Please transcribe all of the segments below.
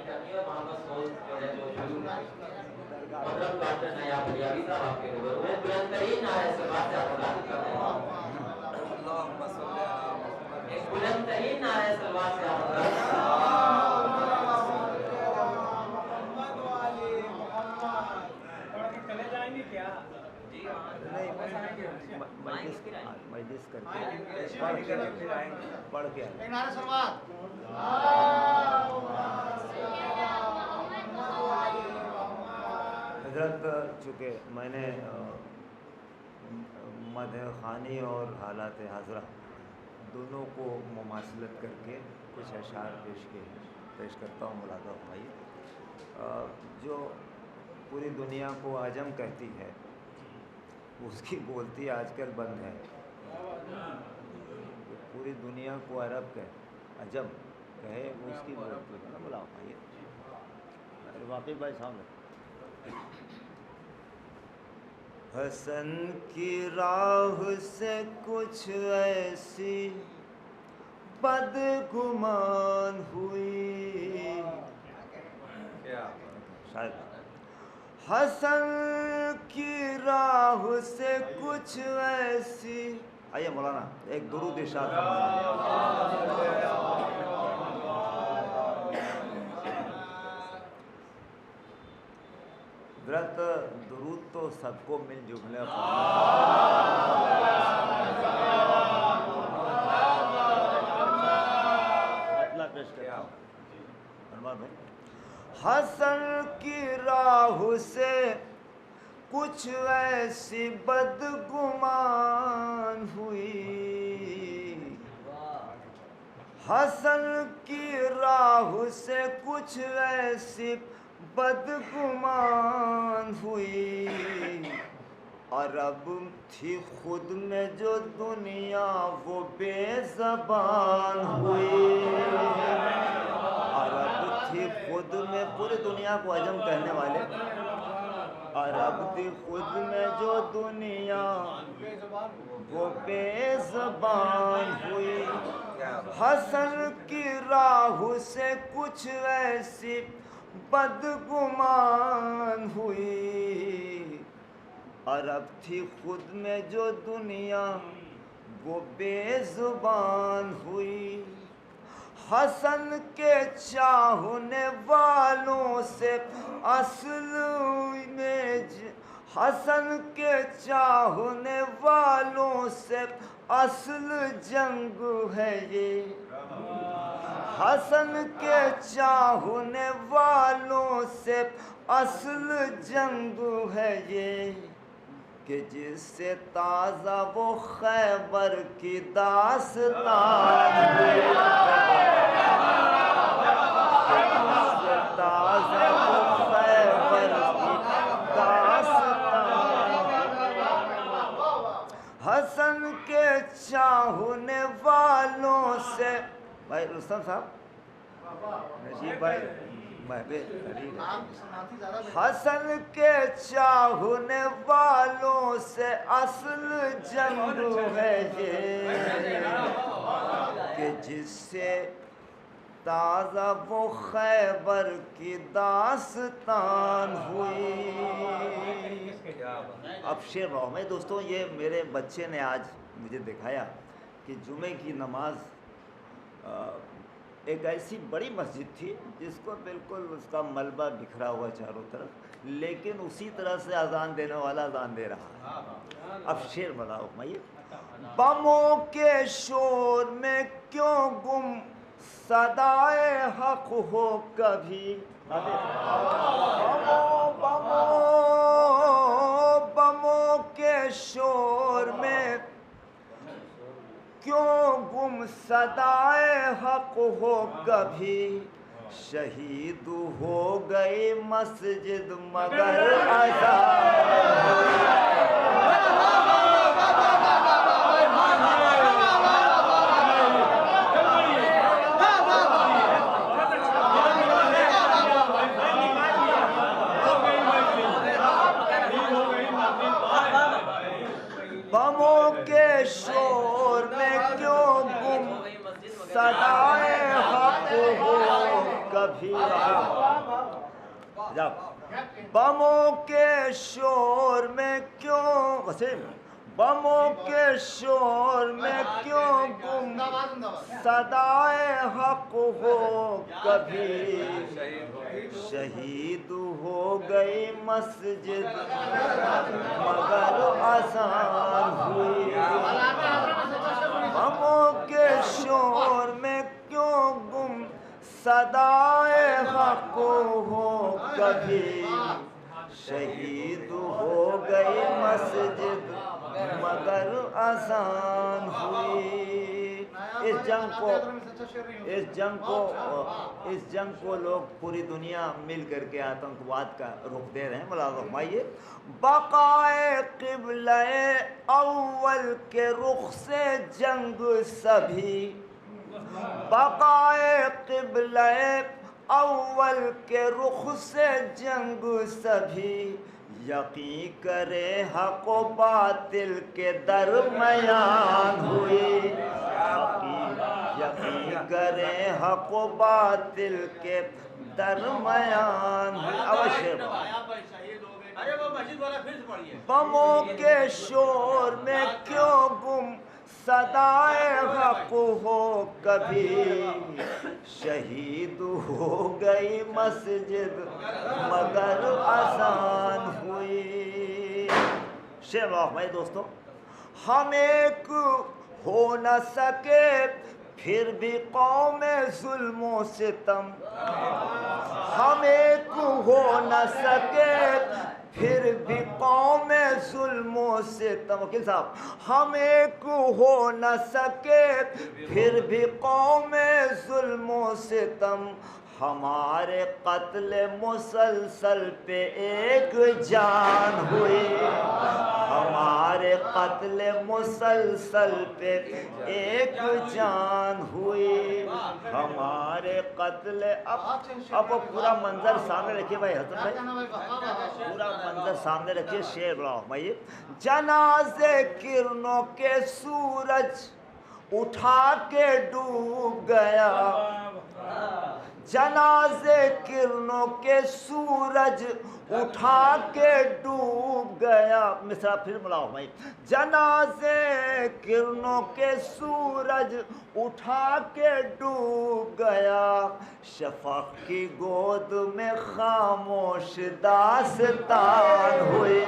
کرنی ہے اور محمد سوز جو ہے جو شروع مطلب ڈاکٹر نیا بریاوی صاحب آپ کے روبرو میں بلند ترین نعرہ سلوات سے آپ مداخلت کر رہے ہیں. ایک بلند ترین نعرہ سلوات سے آپ مداخلت کر رہے ہیں. چلے جائیں گے کیا؟ مجلس کر کے پڑھ کے حضرت، چونکہ میں نے مدح خوانی اور حالات حاضرہ دونوں کو مماثلت کر کے کچھ اشعار پیش کرتا ہوں. ملاحظہ فرمائیے. جو پوری دنیا کو عجم کہتی ہے اس کی بولتی آج کل بند ہے. پوری دنیا کو عرب عجم کہے وہ اس کی بولتی ہے. ملاحظہ فرمائیے. واقعی بھائی سامنے حسن کی راہ سے کچھ ایسی بدگمان ہوئی. شاید حسن کی راہ سے کچھ ایسی. آئیے مولانا ایک درود ارشاد حضرت. درود تو سب کو مل جملے حسن کی راہ سے کچھ ایسی بدگمان ہوئی. حسن کی راہ سے کچھ ایسی بدگمان ہوئی. عرب تھی خود میں جو دنیا وہ بے زبان ہوئی. عرب تھی خود میں، پوری دنیا کو عجم کہنے والے، عرب تھی خود میں جو دنیا وہ بے زبان ہوئی. حسن کی راہ سے کچھ ایسی بدگمان ہوئی. عرب تھی خود میں جو دنیا وہ بے زبان ہوئی. حسن کے چاہنے والوں سے اصل میں حسن کے چاہنے والوں سے اصل جنگ ہے یہ. حسن کے چاہنے والوں سے اصل جنگ ہے یہ کہ جس سے تازہ وہ خیبر کی داستان ہوئی. جس سے تازہ وہ خیبر کی داستان. حسن کے چاہنے والوں سے بھائی رستم صاحب، نجیب بھائی، حسن کے چاہنے والوں سے اصل جنگ ہے یہ کہ جس سے تازہ وہ خیبر کی داستان ہوئی. اب شعر رہا میں دوستوں، یہ میرے بچے نے آج مجھے دکھایا کہ جمعے کی نماز ایک ایسی بڑی مسجد تھی جس کو بالکل اس کا ملبہ بکھرا ہوا چاروں طرف، لیکن اسی طرح سے اذان دینے والا اذان دے رہا ہے. اب شعر بتاؤ مائیے. بموں کے شور میں کیوں گم صدائے حق ہو کبھی. بموں کے شور میں کیوں گم صدائے حق ہو کبھی. شہید ہو گئی مسجد مگر بموں کے شور میں کیوں گم صدائے حق ہو کبھی. بموں کے شور میں کیوں وسیم، بموں کے شور میں کیوں گم صدائے حق ہو کبھی، شہید ہو گئی مسجد مگر آسان ہوئی، بموں کے شور میں کیوں گم صدائے حق ہو کبھی، شہید ہو گئی مسجد مگر آسان ہوئی۔ اس جنگ کو لوگ پوری دنیا مل کر کے آتنکواد کا رخ دے رہے ہیں۔ ملاحظہ فرمائیے، بقائے قبلہ اول کے رخ سے جنگ سبھی، بقائے قبلہ اول کے رخ سے جنگ سبھی، یقین کرے حق و باطل کے درمیان ہوئی، یقین کرے حق و باطل کے درمیان ہوئی۔ بموں کے شور میں کیوں گم صدائے حق ہو کبھی، شہید ہو گئی مسجد مگر آسان ہوئی۔ شعر میں دوستو، ہم ایک ہو نہ سکے پھر بھی قوم ظلم و ستم، ہم ایک ہو نہ سکے پھر بھی قوم ظلم و ستم، وکیل صاحب، ہم ایک ہو نہ سکے پھر بھی قوم ظلم و ستم، ہمارے قتل مسلسل پہ ایک جان ہوئی، ہمارے قتل مسلسل پہ ایک جان ہوئی، ہمارے قتل اب پورا منظر سامنے رکھیے بھائی حسن بھائی، پورا منظر سامنے رکھیے۔ شعر بھائی، جنازے کرنوں کے سورج اٹھا کے ڈوب گیا، جنازے کرنوں کے سورج اٹھا کے ڈوب گیا، مصرع پھر ملاؤ بھائی، جنازے کرنوں کے سورج اٹھا کے ڈوب گیا، شفق کی گود میں خاموش داستان ہوئی۔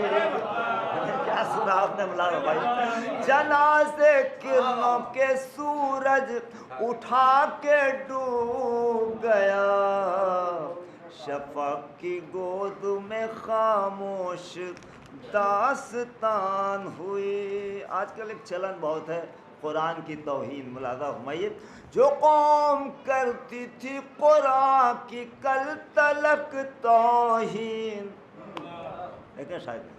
کیا سنا آپ نے ملاؤ بھائی، جنازے کرنوں کے سورج اٹھا کے ڈوب گیا، شفق کی گود میں خاموش داستان ہوئی۔ آج کل ایک چلن بہت ہے قرآن کی توہین، ملاحظہ فرمائیے، جو قوم کرتی تھی قرآن کی کل تلک توہین، لیکن شاید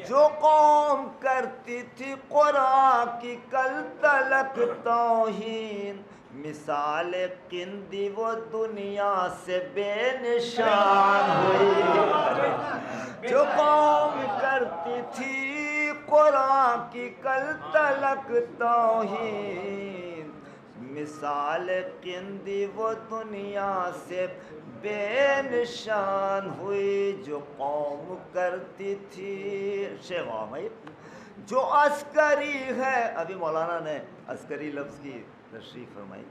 جو قوم کرتی تھی قرآن کی کل تلک توہین، مثال قندی وہ دنیا سے بے نشان ہوئی، جو قوم کرتی تھی قرآن کی کل تلک توہین، مثال قندی وہ دنیا سے بے نشان ہوئی، جو قوم کرتی تھی شیخ میں جو عسکری ہے، ابھی مولانا نے عسکری لفظ کی تشریح فرمائی،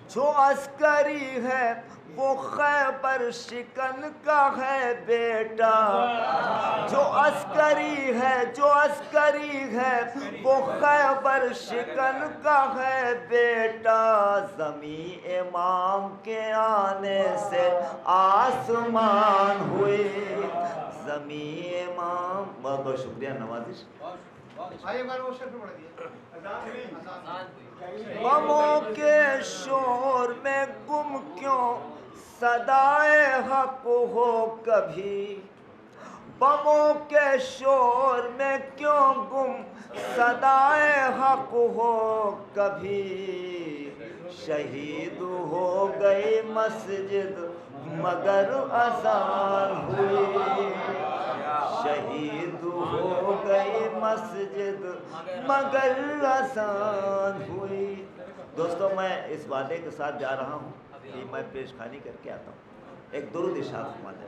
جو عسکری ہے وہ خیبر شکن کا ہے بیٹا، جو عسکری ہے، جو عسکری ہے وہ خیبر شکن کا ہے بیٹا، زمین امام کے آنے سے آسمان ہوئی، زمین امام، بہت بہت شکریہ نوازش۔ بموں کے شور میں گم کیوں صدائے حق ہو کبھی، بموں کے شور میں کیوں گم صدائے حق ہو کبھی، شہید ہو گئی مسجد مگر اذان ہوئی، شہید ہو گئی مسجد مگر اذان ہوئی۔ دوستو میں اس وعدے کے ساتھ جا رہا ہوں کہ میں پیش خانی کر کے آتا ہوں۔ ایک درود ارشاد فرما دیں۔